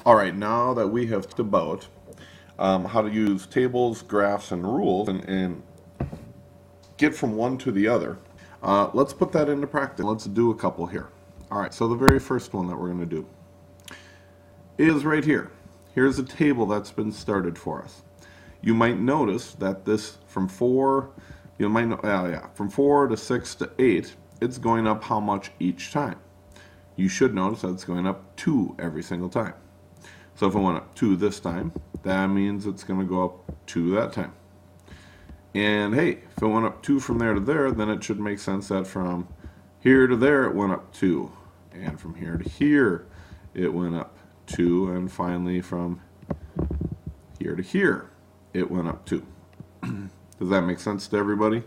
All right, now that we have talked about how to use tables, graphs, and rules and get from one to the other, let's put that into practice. Let's do a couple here. All right, so the very first one that we're going to do is right here. Here's a table that's been started for us. You might notice that this from 4, from 4 to 6 to 8, it's going up how much each time? You should notice that it's going up 2 every single time. So if it went up 2 this time, that means it's going to go up 2 that time. And hey, if it went up 2 from there to there, then it should make sense that from here to there it went up 2. And from here to here it went up 2. And finally from here to here it went up 2. Does that make sense to everybody?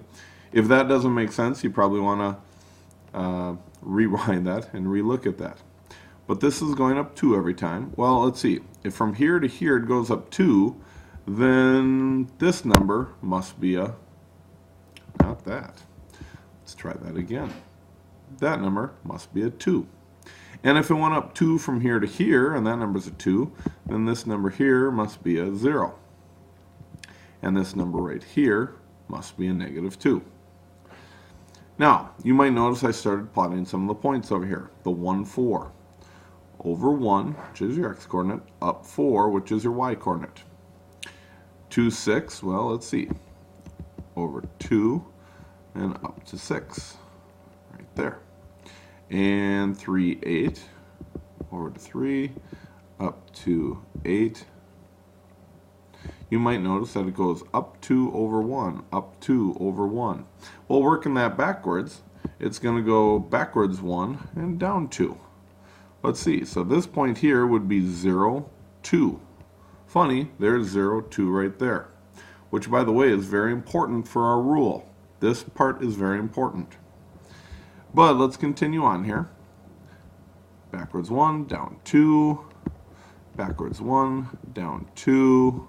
If that doesn't make sense, you probably want to rewind that and relook at that. But this is going up 2 every time. Well, let's see. If from here to here it goes up 2, then this number must be not that. Let's try that again. That number must be a 2. And if it went up 2 from here to here, and that number's a 2, then this number here must be a 0. And this number right here must be a -2. Now, you might notice I started plotting some of the points over here. The 1, 4. Over 1, which is your x-coordinate, up 4, which is your y-coordinate. 2, 6, well, let's see. Over 2 and up to 6, right there. And 3, 8, over to 3, up to 8. You might notice that it goes up 2 over 1, up 2 over 1. Well, working that backwards, it's going to go backwards 1 and down 2. Let's see, so this point here would be 0, 2. Funny, there's 0, 2 right there, which by the way is very important for our rule. This part is very important. But let's continue on here. Backwards 1, down 2, backwards 1, down 2,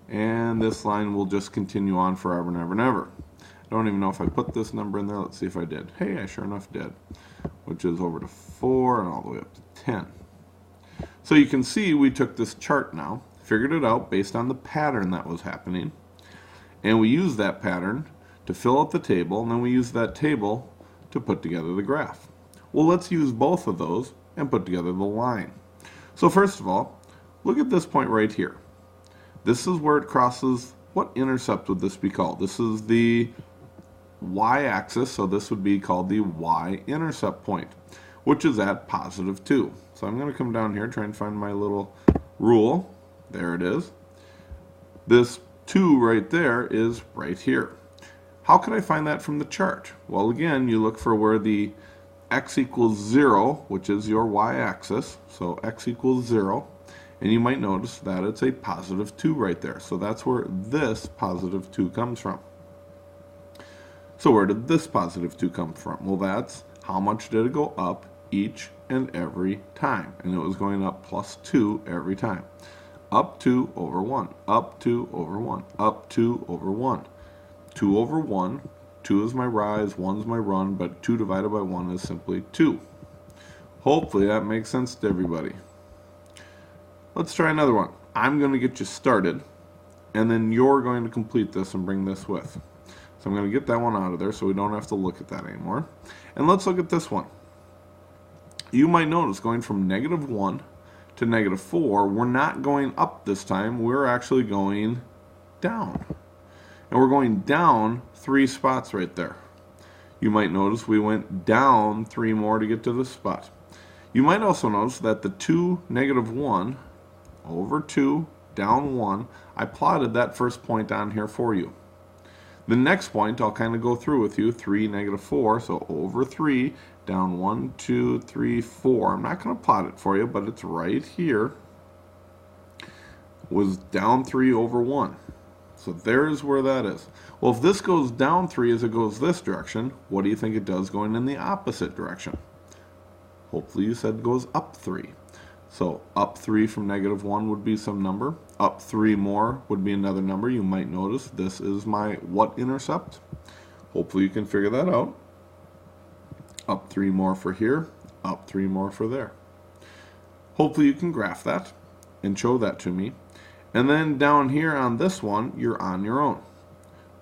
and this line will just continue on forever and ever and ever. I don't even know if I put this number in there. Let's see if I did. Hey, I sure enough did, which is over to 4 and all the way up to 10. So you can see we took this chart now, figured it out based on the pattern that was happening, and we used that pattern to fill out the table, and then we used that table to put together the graph. Well, let's use both of those and put together the line. So first of all, look at this point right here. This is where it crosses. What intercept would this be called? This is the y-axis, so this would be called the y-intercept point, which is at +2. So I'm going to come down here, try and find my little rule. There it is. This 2 right there is right here. How can I find that from the chart? Well, again, you look for where the x equals 0, which is your y-axis, so x equals 0, and you might notice that it's a +2 right there. So that's where this +2 comes from. So where did this +2 come from? Well, that's how much did it go up each and every time. And it was going up +2 every time. Up 2 over 1, up 2 over 1, up 2 over 1. 2 over 1, 2 is my rise, 1 is my run, but 2 divided by 1 is simply 2. Hopefully that makes sense to everybody. Let's try another one. I'm going to get you started, and then you're going to complete this and bring this with. So I'm going to get that one out of there so we don't have to look at that anymore. And let's look at this one. You might notice going from -1 to -4, we're not going up this time, we're actually going down. And we're going down 3 spots right there. You might notice we went down 3 more to get to this spot. You might also notice that the 2, -1, over 2, down 1, I plotted that first point on here for you. The next point I'll kind of go through with you, 3, -4, so over 3, down 1, 2, 3, 4. I'm not going to plot it for you, but it's right here. Was down 3 over 1. So there's where that is. Well, if this goes down 3 as it goes this direction, what do you think it does going in the opposite direction? Hopefully you said it goes up 3. So up 3 from -1 would be some number. Up 3 more would be another number. You might notice this is my what intercept. Hopefully you can figure that out. Up 3 more for here. Up 3 more for there. Hopefully you can graph that and show that to me. And then down here on this one, you're on your own.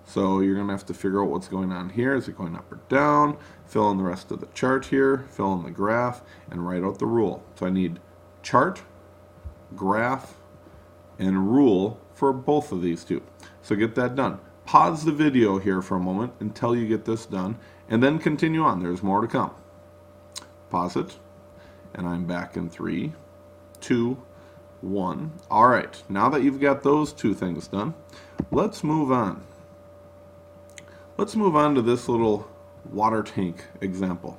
So you're going to have to figure out what's going on here. Is it going up or down? Fill in the rest of the chart here, fill in the graph, and write out the rule. So I need chart, graph, and rule for both of these two. So get that done. Pause the video here for a moment until you get this done, and then continue on. There's more to come. Pause it, and I'm back in 3, 2, 1. All right, now that you've got those two things done, let's move on. Let's move on to this little water tank example.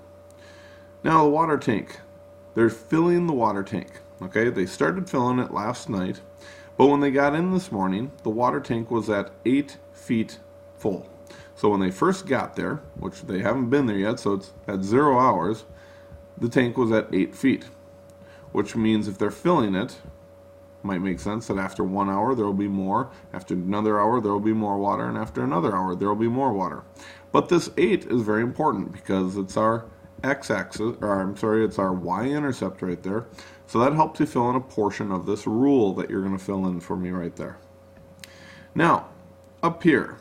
Now the water tank, they're filling the water tank. Okay, they started filling it last night, but when they got in this morning, the water tank was at 8 feet full. So when they first got there, which they haven't been there yet, so it's at 0 hours, the tank was at 8 feet, which means if they're filling it, might make sense that after 1 hour there will be more, after another hour there will be more water, and after another hour there will be more water. But this 8 is very important because it's our x-axis, or I'm sorry, it's our y-intercept right there. So that helps you fill in a portion of this rule that you're going to fill in for me right there. Now, up here,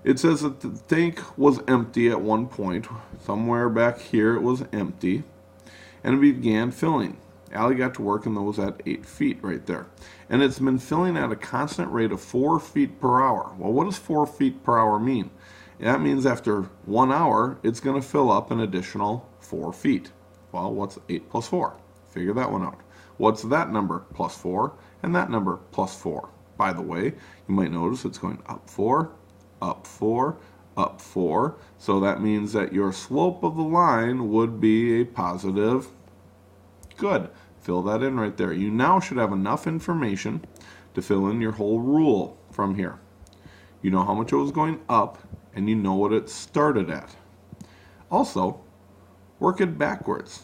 it says that the tank was empty at one point. Somewhere back here it was empty, and it began filling. Allie got to work in those at 8 feet right there. And it's been filling at a constant rate of 4 feet per hour. Well, what does 4 feet per hour mean? That means after 1 hour, it's going to fill up an additional 4 feet. Well, what's 8 plus 4? Figure that one out. What's that number plus 4 and that number plus 4? By the way, you might notice it's going up 4, up 4, up 4. So that means that your slope of the line would be a positive. Good. Fill that in right there. You now should have enough information to fill in your whole rule from here. You know how much it was going up, and you know what it started at. Also, work it backwards.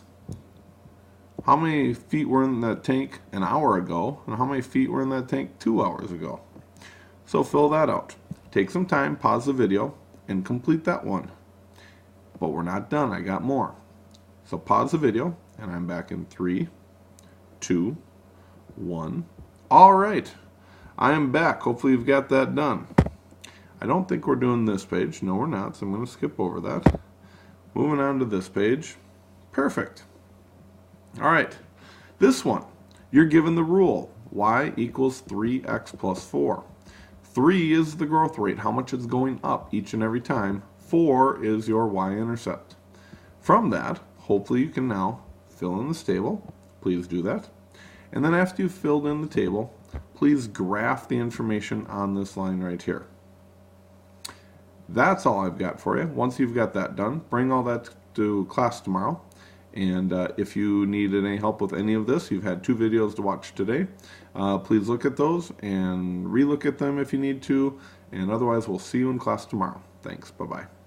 How many feet were in that tank an hour ago, and how many feet were in that tank 2 hours ago? So fill that out. Take some time, pause the video, and complete that one. But we're not done. I got more. So pause the video, and I'm back in 3, 2, 1. All right, I am back. Hopefully you've got that done. I don't think we're doing this page. No, we're not, so I'm going to skip over that. Moving on to this page. Perfect. All right, this one, you're given the rule. Y equals 3x plus 4. 3 is the growth rate, how much it's going up each and every time. 4 is your y-intercept. From that, hopefully you can now fill in this table. Please do that. And then after you've filled in the table, please graph the information on this line right here. That's all I've got for you. Once you've got that done, bring all that to class tomorrow. And if you need any help with any of this, you've had 2 videos to watch today. Please look at those and relook at them if you need to. And otherwise, we'll see you in class tomorrow. Thanks. Bye-bye.